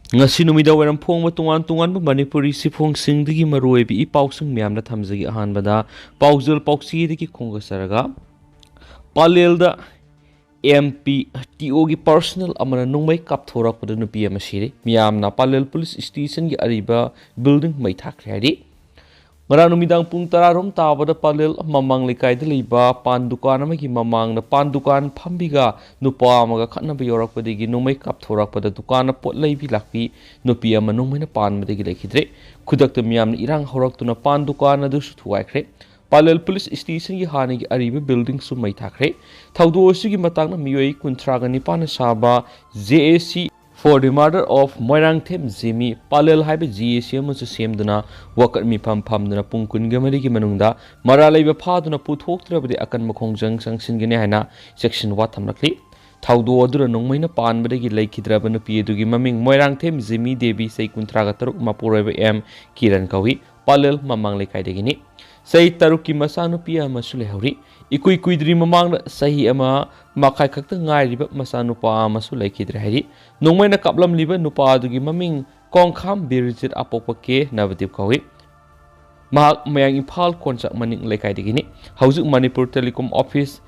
ngasi numida waram phongba tungan tungan ba Manipuri sifong singdigi maroi bi pausung myamna thamjagi ahanbada paujul pausi digi khongasaraga palelda MP TO gi personal amana nungmai kapthorak pada nupi amasiri myamna palel police station gi ariba building mai thakhri ngara numidang pung tararom tabada palel mamang likai de liba pan dukan amagi mamang na pan dukan phambiga nupa amaga khatna ba yorak padigi numai kapthorak pada dukan pot leibi lakpi nupi ama numai na pan madigi lekhidre khudak ta myamna irang horak tuna pan dukan adu su thuaikhre palel police station gi hani gi ariba building su mai thakre thaudo sigi matang na miyoi kunthra ga nipana saba JAC for the murder of Moirang Them Jimmy Palel Haiba GAC amusu semduna wakat mi pham duna pungkun gamari gi manungda mara leiba phaduna puthoktrabadi akan makhongjang sangsin gine haina section 1 thamlakli thaudo adura nongmaina panbadagi leikidraba nupi adugi maming Moirang Them Jimmy Devi sei kuntraga taruk mapuroiba M Kiran kawi Palel mamang lekai degini sei taruki masanu pia masule hauri ikui kuidri mamang sahi ama makai khakta ngai riba masanu pa masu leikidre hari nongmaina kaplam liba nupa adugi maming kongkham birjit apopake navadip kawi mahak mayang Imphal konchak maning lekai digini haujuk Manipur Telecom Office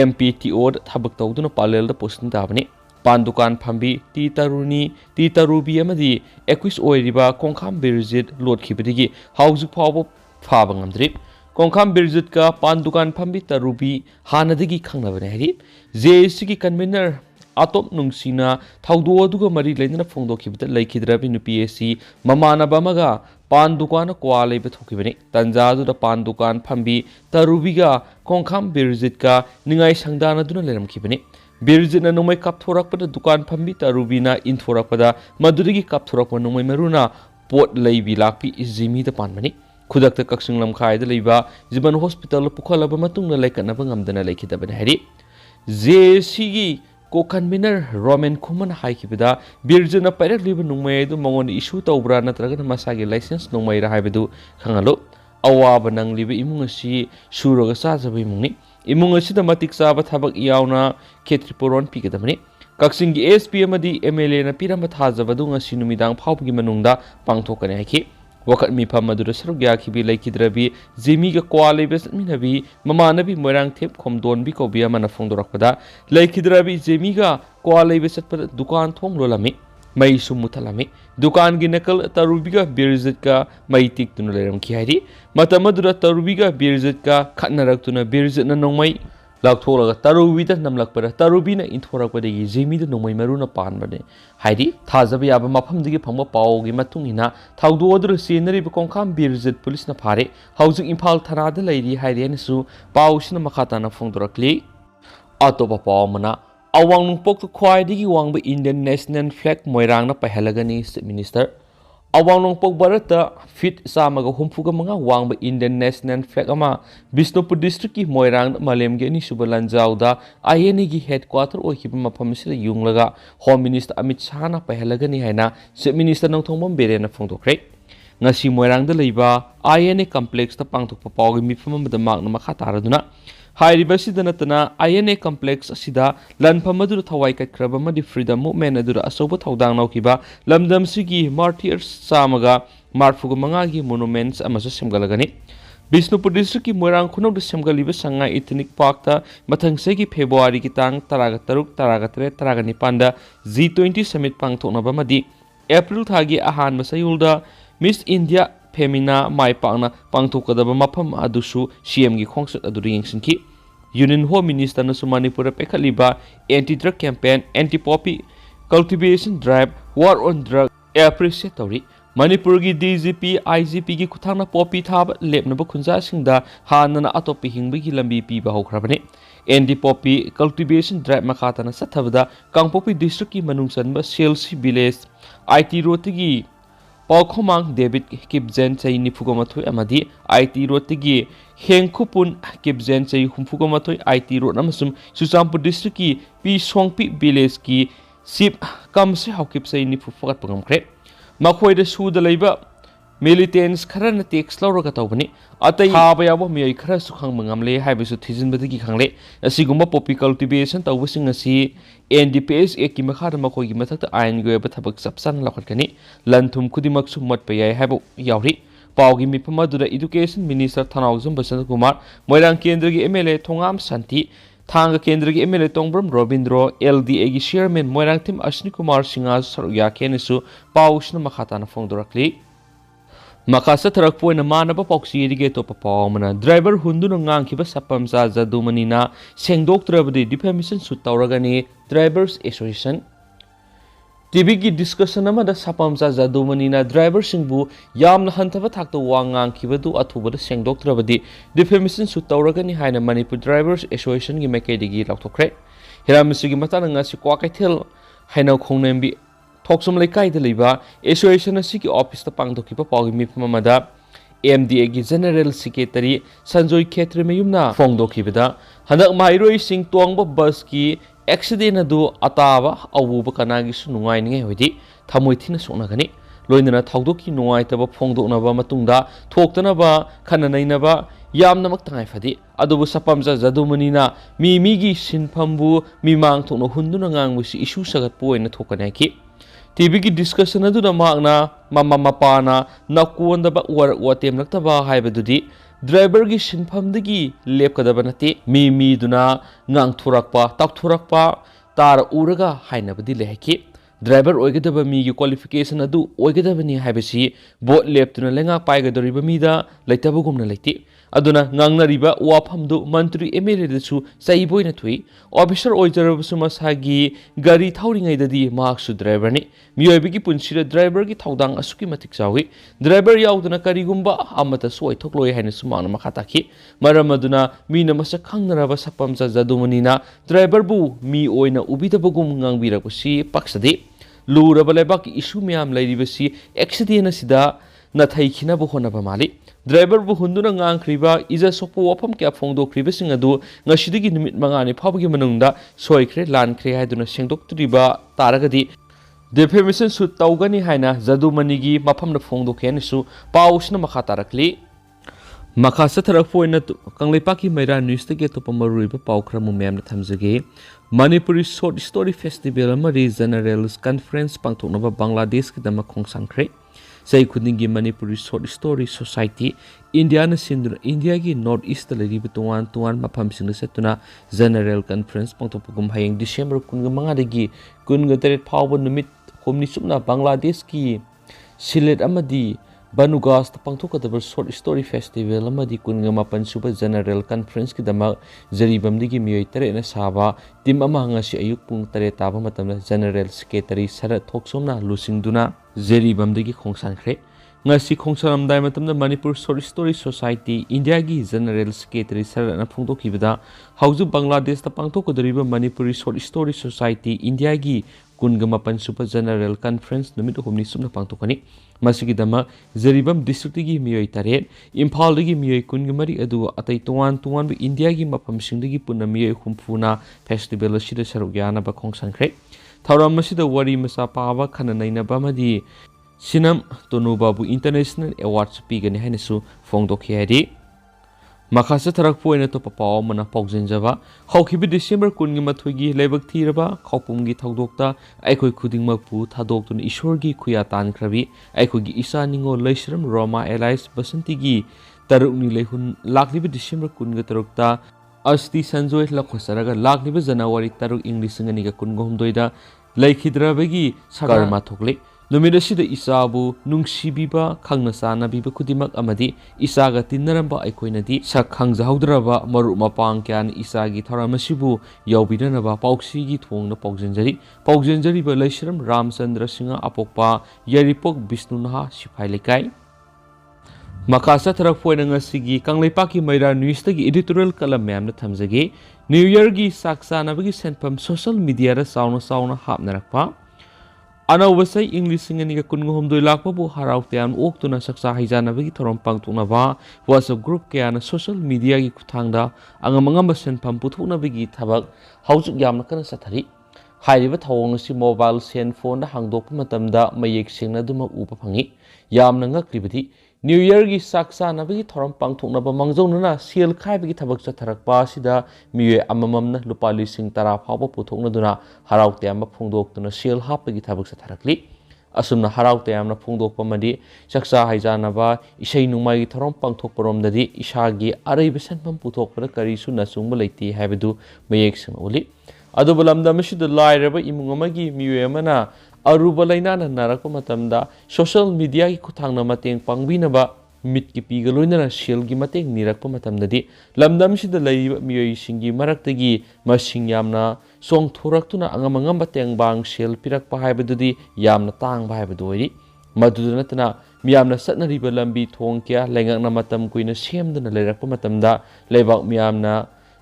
MPTO thabak tawduna palel da posting tabani pan dukan phambi ti tarubi amadi 21 oiriba kongkham birjit lot khibadigi haujuk phawbo phaba ngamdri kongkham birjit ka pan dukan phambi tarubi hanadigi khangnabane hari JAC ki convener atop nungsina thaudo aduga mari leina phongdo khibda leikidrabi nuPSC mamana bamaga pan dukan kwa leiba thokibani tanja du da pan dukan phambi tarubi ga kongkham birjit ka ningai sangdana duna leram khibani birjit na nomai kapthorak pada dukan phambi tarubi na inthorak pada madurigi kapthorak ma nomai maruna pot leibi lakpi izimi da panmani khudakta kaksing lamkhai da leiba jiban hospital pukhalaba matungna laikanaba ngamdana leikidabane hari JAC gi ko convener Roman Khuman haikibida birjana pairak liba nungmai du mangon issue tawbra natraga masagi license nungmai ra haibedu khangalo awaba nang liba imung asi suroga sajaba imungni imung asi da matik saba thabak yauna khetriporon pikadamani kaksing gi SP amadi MLA na pirama thajabadu ngasi numidang phawgi manungda pangthokane haiki wakat mi pham madura sarugya khibi leikidrabi jimi ga kwalai bes minabi mamanabi Moirang Them khomdon bi kobia mana phongdorakpada leikidrabi jimi ga kwalai besat pa dukan thong lolami mai sumuthalami dukan gi nakal tarubi ga birjit ka mai tik tunu leram khiari matamadura tarubi ga birjit ka khatnarak tuna birjit na nongmai laktholaga tarubi da namlak para tarubi na inthorak padagi jimi da nongmai maruna panbane haidi thajaba yaba mafam digi phangba paw gi matungina thaudo adru scenery bi kongkham birjit police na phare haujing Imphal thana da leiri hairi anisu paw sina makata na phongdorakli atoba paw mana awang nungpok khwai digi wangba Indian national flag Moirang na pahalagani State Minister awang nungpok Bharata fit samaga humfuga manga wangba Indian national flag ama Bisnupur district ki Moirang malem ge ni subalanjau da INA gi headquarter oikiba mafam sila yunglaga Home Minister Amit Shah na pahalagani haina Chief Minister Nongthongbam Biren na phongdokre ngasi Moirang da leiba INA complex ta pangthokpa pawgi mifam amada makna makha taraduna Haibasida natana INA complex asida lanpham adura thawai katkraba madi freedom movement adura asoba thaudang naukiba lamdam sigi martyrs samaga marfuga manga gi monuments amasu semgalagani Bisnupur district ki Moirang khunok de semgaliba sanga ethnic park ta mathang segi February ki tang 13 19 da G20 summit pangthoknaba madi April thagi ahan masayulda Miss India Femina mai pangna pangthokadaba mafam adusu CM gi khongsat adu yengsinki Union Home Minister na Manipur pekhaliba anti-drug campaign anti-poppy cultivation drive war on drug appreciate tori Manipur gi DGP IGP gi kuthangna poppy thab lepnaba khunja singda hanana atopi hingbi gi lambi pi ba hokrabane anti-poppy cultivation drive makata na sathabada Kangpopi district ki manungsanba Selsi village IT road gi Paukhomang David Kipzen chai nifugomathoi amadi IT road tigi Hengkhupun Kipzen chai humfugomathoi IT road amasum Suchampur district ki Pi Songpi village ki Sip Kamse Haukip chai nifufagat pangamkre makhoi de su da leiba militants khara tax lawra ka tawbani atai haba yawo miyai khara su khang mangamle haibisu thijinbadagi khangle asigumba poppy cultivation tawbasing asi NDPS ki makhada makoi gi mathakta ain goeba thabak sapsan lakhatkani lanthum khudimak su matpa yai haibu yawri paugi mipama dura education minister Thanawjum Basan Kumar Moirang Kendra gi MLA Thongam Santi Thanga Kendra gi MLA Tongbram Robindro LDA gi chairman Moirang Tim Ashni Kumar Singha Sarugya Kenesu pausna makhatana phongdorakli Makasa Tarakpoina Manaba Poxi Rigeto Papamana driver Hunduna Ngankiba Sapamza Zadumanina Sengdoktrabdi defamation Sutauragani Drivers Association TVG discussion amada Sapamza Zadumanina driver Singbu Yamna Hantava Takta Wangang Kibadu Atuba Sengdoktrabdi defamation Sutauragani Haina Manipur Drivers Association Gimakedi Lautokre Hiramisugi Matananga Sikwakatil Haina Kongnembi Thoksum Lekai the Liba, Association of Siki Office the Pang to keep a pogimi Mamada, MDA General Secretary, Sanjoy Ketri Mayumna, Fongdo Kibida, Hanak Mairo Sing Tuangba Buski, accident do Atava, Awu Kanagi Sunwine Hudi, Tamuitina Sonagani, Loinana Taudoki Noaitaba Fongdo Nava Matunda, Toktanaba, Kananainaba, Yam Namaktai Fadi, Adobu Sapamza Zadumanina, Migi Sinpambu, Mimang Tono Hundunangang with issue Sagatpo in the Tokanaki. TVG discussion aduna magna mama mapana nakuandaba watem naktaba haibadudi driver gi sinphamdagi lepkadaba nati mi duna ngang thurakpa tak thurakpa tar uraga hainabadi lehki driver oigadaba mi gi qualification adu oigadabani haibasi bot leptuna lenga paigadoriba mida leitabagumna leiti aduna ngangnariba wafamdu mantri MLA dasu saiboina thui officer oijarabsu masagi gari thauringai dadi maksu driver ni miyoibigi punsira driver gi thaudang asuki matik chawi driver yauduna karigumba amata soi thokloi haina sumana makhataki maramaduna mina masak khangnaraba sapamsa jadumanina driver bu mi oina ubidabagum ngangbirakusi paksadi luraba lebak issue myam lairibasi accident asida nathaikhina bu honaba mali driver bu hunduna ngangkhriba iza sopo wafam kya phongdokkhriba singadu ngasidigi numit mangani phawgi manungda soikhre lankhre haiduna sengdoktriba taragadi defamation suit tawgani haina jadumanigi mafamna phongdokhenesu pausna makha tarakli makha satharakpoina kangleipaki maira news te to pamaruiba paukhramu memna thamjage Manipuri Short Story Festival amari Generals Conference pangthoknaba Bangladesh kidama khongsankre Sai Kudingi Manipuri Short Story Society India na Sindra India gi North East lariba tuan mafam singna setuna General Conference pangthokpagum hayeng December 15 dagi 19 phawba numit homni sumna Bangladesh ki Silet amadi Banugas pangthokadaba Short Story Festival amadi 18 suba General Conference kidama jaribamdigi miyoi tere na saba tim ama ngasi ayuk pung tare taba matamna General Secretary Sarat Thoksomna lusingduna jaribamdigi khongsankre ngasi khongsaramdai matamna Manipur Short Story Society India gi General Secretary Sarat na phongtokibada hauju Bangladesh ta pangthokadariba Manipuri Short Story Society India gi 18 Super General Conference numit humni sumna pangtokani masigi dama jaribam district gi miyoi taret Imphal gi miyoi 19 adu atai tuan bi India gi mapam singdagi punna miyoi humfuna festival asida sarugyana ba khongsankre thauram masida wari masa pawa khananaina bamadi sinam tonu babu international awards pigani hainasu phongdokhiari Makasa Tarakpoina to Papa Mana Pogzenjava, Hokibi December Kungimatwigi, Lebak Tiraba, Kopumgi Tagdokta, Eikhoi Kuding Mapu, Tadokton Ishorgi Kuyatan Krabi, Eikogi Isa Ningo Leishram, Roma Allies, Basantigi, Tarukni Lehun, Laklibi December Kungatarukta, Asti Sanjoy Lakosaraga, Laklibi Zanawari Taruk English Sanganiga Kungomdoida, Laikhidrabegi, Sagarma Toklik. Numidasida isabu nungsibiba khangnasana biba kudimak amadi isaga tinnaramba aikoinadi sak khangjahudraba maru mapang kyan isagi tharamasibu yawbidanaba pauksigi thongna paujenjari ba leishram Ramchandra Singha apokpa yaripok Bisnunaha Siphai Lekai Makasa Tarakpoina ngasigi kangleipaki maira news tagi editorial kalam memna thamjage New Year gi saksanabagi senpam social media ra sauna hapnarakpa Anawasay English singaniga kungohomdoi lakpabu haraw tiyan uktuna saksa haijanabagi thorom pangtuknaba WhatsApp group kaya na social media gi kuthangda ang mga masen pamputhuknabagi thabak hausuk yamna kana sathari हाइरिबा थौंग असि mobile cell phone हांगदोकपा मतमदा मयेक सेंगना दुमा उबा fungi यामना ngakliबदि new year की साक चानबगी थौरम पांथोकनबा मांगजौनना cell खाइबगी थबक चथरकपा असिदा मिये अमममना लुपा लिसिंग 10 फावबा पुथोकनदुना हराव तयामबा फोंदोकतुना cell हापगी थबक चथरकली असुमना हराव तयामना फोंदोकपा मदि चक्सा हाइजानबा इसै नुमाई थौरम पांथोकपरोमददि इसागी अरैब सनपम पुथोकपदा करिसु नसुंगबा लेति हाइबदु मयेक संगोली अदुबा लमदमसिदा लाइरबा इमुंग अमगी मिये अमना Aruba लैनाना नारकपा मतमदा social media की खुथांगना मतेंग पांगबिनबा मिट की पीगा लोइनना सेल की मतेंग निरकपा मतमददि लमदमसिदा लैरिबा मियोइसिंगी मरक्तगी मसिंग यामना सोंगथोरक्तुना अंगमंगम तेंगबांग सेल पिरकपा हाइबदुदि यामना तांगबा हाइबदु ओइरि मदुदा नतना मियामना सत्नरिबा लंबी थोंग क्या लेंगकना मतम कुइना सेमदुना लेरकपा मतमदा लेबाक मियामना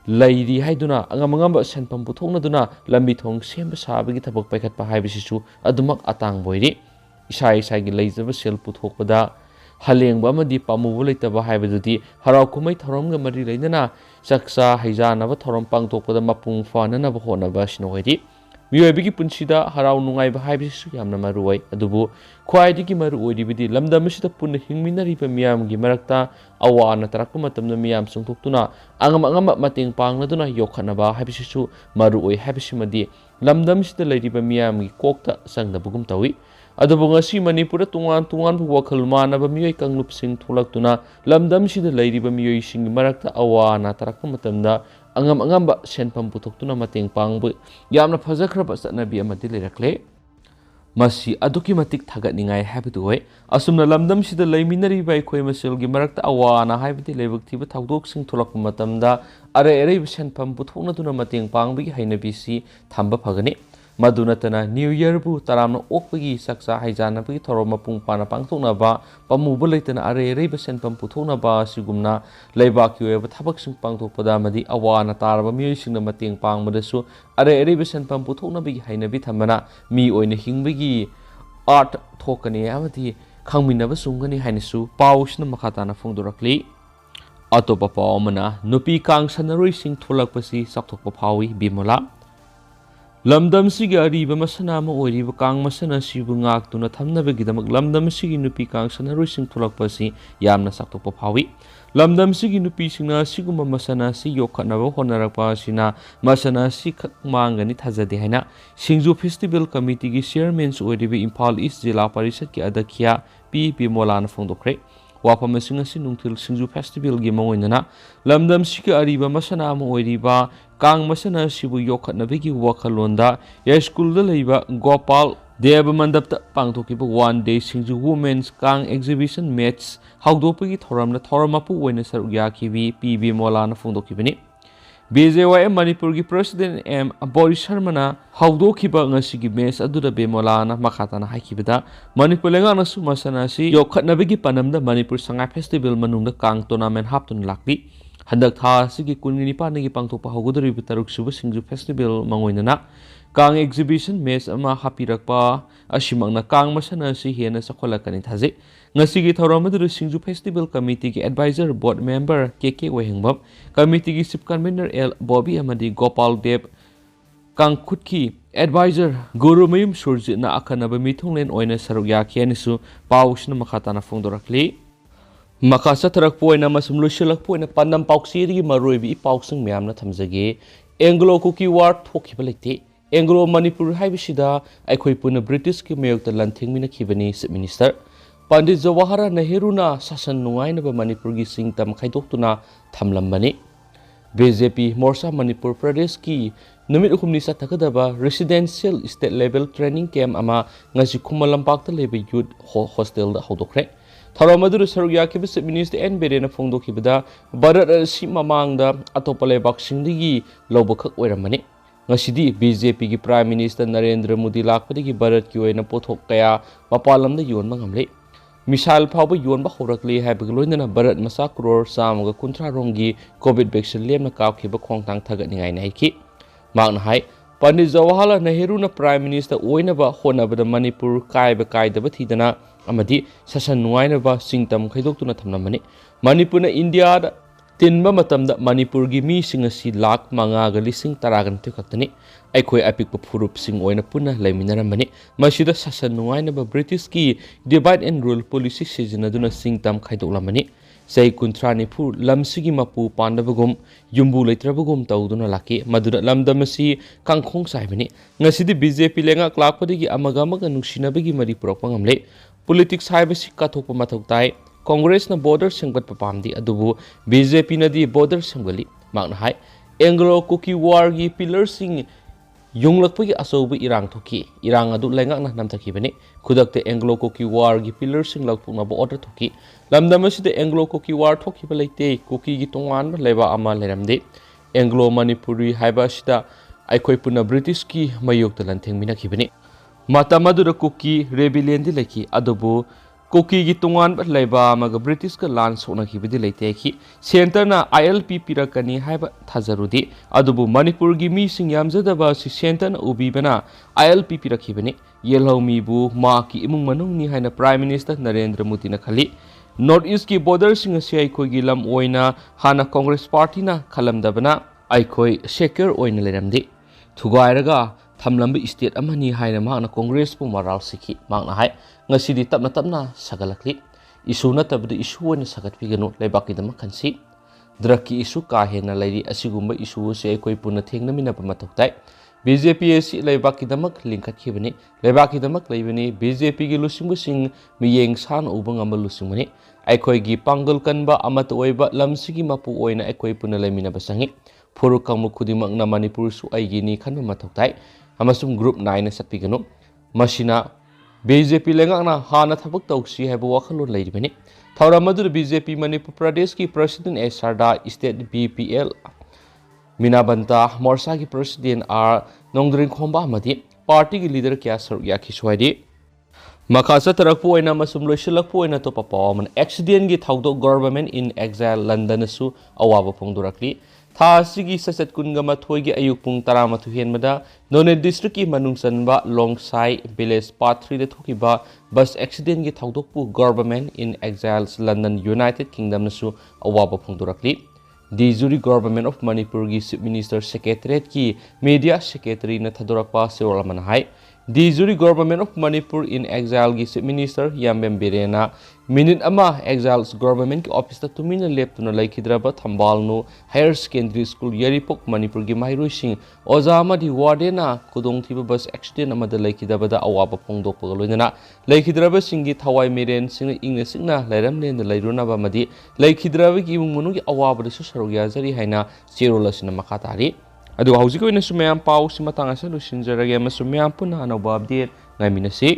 लैरी हाइदुना अंगमंगम सेनपम पुथोकनदुना लंबी थोंग सेम साबगी थबक पैखतपा हाइबसिसु अदुमक अतांग बोइरि इसा इसागी लैजबा सेल पुथोकपदा हलेंबा अमदि पामुबु लेतबा हाइबदुदि हराव कुमै थौरमगा मरि लैनना चक्सा हाइजानबा थौरम पांथोकपदा मपुंग फाननबा होनबा सिनोइरि मियोइबगी पुंसिदा हराव नुंगाइबा हाइबसिसु यामना मरुवै अदुबु ख्वाइदिगी मरुओइरिबदि लमदमसिदा पुन्ना हिंमिनरिबा मियामगी मरक्ता अवाना तरक्पा मतमदा मियाम सुंथोक्तुना अंगम मतेंग पांगनदुना योखनबा हाइबसिसु मरुओइ हाइबसिमदि लमदमसिदा लैरिबा मियामगी कोकता संगदबगुम तौइ अदुबु ngasi मणिपुर तुंगान तुंगान वखल मानबा मियोइ कंगलुपसिंग थोलक्तुना लमदमसिदा लैरिबा मियोइसिंग मरक्ता अवाना तरक्पा मतमदा अंगम सेनफम पुथोक्तुना मतेंग पांगबु यामना फजख्रबा चटनबी अमदि लेरक्ले मसी अदुकी मतिक थागतनिंगाय हाइबदु होय असुमना लमदमसिदा लैमिनरिबा ऐखोइ मसेलगी मरक्ता अवाना हाइबदि लेबक्तिबा थाउदोकसिंग थोलक्पा मतमदा अरैब सेनफम पुथोकनदुना मतेंग पांगबगी हाइनबिसि थंबा फगनि मदुनतना न्यू ईयर बु तरामना ओकपगी सक्सा हाइजानबगी थौरम मपुंग पाना पांथोकनबा पमुबा लेतना अरैब सेनफम पुथोकनबा सिगुमना लैबाकी ओइबा थबकसिंग पांथोकपदा मदि अवाना तारबा मियोइसिंगना मतेंग पांगबदसु अरैब सेनफम पुथोकनबगी हाइनबि थंबना मी ओइना हिंबगी आर्ट थोकनी अमदि खंगमिनबा सुंगनी हाइनसु पाउसना मखाताना फोंदोरक्ली अतोपा पाउ अमना नुपी कांग सनरोइसिंग थोलकपसि सक्थोकपा फावी बिमोला लमदमसिगी अरीबा मसना अमा ओइरिबा कांग मसना सिबु ngaktuna thamnabagidamak लमदमसिगी नुपी कांग सनरोइसिंग थोलकपसि यामना सक्थोकपा फावी लमदमसिगी नुपीसिंगना सिगुम्बा मसना सि योखनबा होनरकपा सिना मसना सि खक मांगनी थाजदे हाइना सिंजु फेस्टिवल कमिटीगी चेयरमैन ओइरिबा इम्फाल ईस्ट जिला परिषद की अध्यक्ष पी मोलाना फोंदोखरे वाफम नुंथिल सिंजु फेस्टिवल की मौनना लमदम सिकी अरीबा मसना अमा ओइरिबा कांग मसना सिबु योखनबगी वखलोंदा या स्कूल लैबा गोपाल देव मंडपता पांथोकिबा 1 डे सिंजु वुमेन्स कांग एग्जिबिशन मैच हाउदोपगी थौरमना थौरमपु ओइना सरुक याखिबि पी मोलाना फोंदोकिबनि BJYM मणिपुर की प्रेसिडेंट एम बोरिस शर्माना हाउदोखिबा ngasi मैच अदुदा बेमोलाना मखाताना हाइखिबदा मणिपुर लेंगानसु मसनासी योखनबगी पनमदा मणिपुर संगाई फेस्टिवल मनुंगदा कांग टूर्नामेंट हापतुन लाक्ली हंदक था सिगी कुनगिनी पानगी पांथोकपा हौगदरिबा तरुक सुबा सिंजु फेस्टिवल मंगोइनना कांग एग्जिबिशन मैच अमा हापिरकपा असिमंगना कांग मसनासी हेना सखोलकनी थाजे ngasi थौरमदु सिंजु फेस्टिवल कमिटी की adviser board member K Wahengbam committee की चीफ कन्वीनर एल बॉबी अमदी गोपाल देव कांगखुट की एडवाइजर गुरुमयुम सुरजितना अखनब मिथुंगलेन ओइना सरुक याखियानिसु पाउसना मखाताना फोंदोरक्ली मखा चथरकपोइना मसुम लुसिलकपोइना पन्नम पाउक्सीदगी मरोइबि पाउसंग म्यामना थमजगे एंग्लो-कुकी वार थोखिबा लेते एंग्लो मणिपुर हाइबसिदा ऐखोइ पुना ब्रिटिश की मयोक्ता लंथिंगमिना खिबनी चीफ मिनिस्टर पंडित जवाहरलाल नेहरूना शासन नुंगाइनबा मणिपुर की सिंगतम खाइदोक्तुना थमलंबनी बीजेपी मोर्चा मणिपुर प्रदेश की नुमित हुमनी चथकदबा residential state level training camp अमा ngasi खुमल लंपाक्ता लेबा यूथ हॉस्टल दा हौदोखरे थौरमदु सरुक याखिबा chief minister N villain फोंदोखिबदा Bharat असि ममांगदा अतोप लेबाकसिंगदगी लौबखक ओइरमनी ngasi बीजेपी की प्राइम मिनिस्टर नरेंद्र मोदी लाकपदगी भारत की ओइना पोथोक कया मपालमदा योनबा ngamle मिसाइल फाउब योनबा हौरकली हाइबग लोइनना भारत मसा करोड़ सामगा 13 रोंगी कोविड वैक्सीन लेमना काखिबा खोंगतांग थगतनिंगाइ नाइखि मागना हाइ पंडित जवाहरलाल नेहरूना प्राइम मिनिस्टर ओइनबा होनबदा मणिपुर काइदबा थीदना अमदी शासन नुंगाइनबा सिंगतम खैदोक्तुना थमनमनि मणिपुरना India Tinba matamda Manipurgi mi singasi lak mangaga lising taragan tukatani. Eikhoi apik purup sing oina Punna laiminaramani. Masida sasan nuaina ba British ki divide and rule policy sizinaduna sing tam khaidoklamani. Say kuntrani pur lamsigi mapu pandabagum yumbu leitrabagum tauduna laki madura lamdamasi kangkhong saibani. Ngasidi BJP lenga klakpadigi amaga nungsinabagi mari purakpangamle. Politics haibasi kathokpa mathau tai. Congress na border sengbat papamdi adubu BJP na di border senggali magna hai Anglo-Kuki war gi pillar sing yunglakpagi asobu irang thoki irang adu lengak na namthaki bani khudakte Anglo-Kuki war gi pillar sing lakpuna bo order thoki lamdamasi de Anglo-Kuki war thoki ba leite Kuki gi tongan leba ama leramde Anglo Manipuri Haibasida Eikhoi Punna British ki mayok talan thengmina khibani matamadu da Kuki rebellion di leki adubu Kuki gi tungan bat laiba maga British ka lan sona ki bidi leite ki center na ILP pirakani haiba thajarudi adubu Manipur gi mi sing yamjada ba si center na ubi bana ILP pirakhi bani yelho mi bu ma ki imung manung ni haina Prime Minister Narendra Modi na khali North East ki border sing se Eikhoi gi lam oina hana Congress party na khalam dabana Eikhoi secure oina leramdi thugairaga thamlamba state amani haina ma na Congress pu maral sikhi magna hai ngasidi tapna sagalakli isu na tabdu isu na sagat pigano lebaki dama kansi draki isu ka hena lairi asigumba isu se Eikhoi Punna thengna mina pa mathoktai BJP si lebaki damak lingkat khibani lebaki damak leibani BJP gi lusingbu sing miyeng san ubang amal lusingmani Eikhoi gi panggul kanba amat oiba lamsigi mapu oina Eikhoi Punna lemina basangi phuru kamlu khudimak na Manipur su aigi ni khanba mathoktai amasum group 9 na satpigano masina BJP lengakna hana thabak tausi haiba wakhalon leiribani thauramadu BJP Manipur Pradesh ki President S Sarda State BPL Minabanta Morsa ki President R Nongdring-Khomba amadi party ki leader kya saruk yakhi swadi Makasa tarakpu oina masum loisilakpu oina topa pawaman accident gi thaudok government in exile London su awaba phongdurakli tha sigi sasat kungama thoigi ayuk pung taramatu henmada None district ki manungsanba longsai village part 3 de thokhiba bus accident gi thaudokpu government in exiles London United Kingdom nasu awaba phongdurakli the jury government of Manipur gi chief minister secretariat ki media secretary na thadorakpa seolamana hai the jury government of Manipur in exile gi chief minister Yambem Birena minute ama exiles government ki office ta tumina leptuna laikhidraba thambalnu higher secondary school yaripok Manipur gi mairoi sing oja amadi wardena kudong thiba bus accident amada laikhidabada awaba phongdokpa loinana laikhidraba singi thawai meren sing ingna singna lairamne na lairuna ba madi laikhidraba gi imung gi awaba de sarogya jari haina cherolasina makatari adu hauji ko ina sumyam pau simatanga sa lusinjarage ma sumyam puna anobab update ngai minasi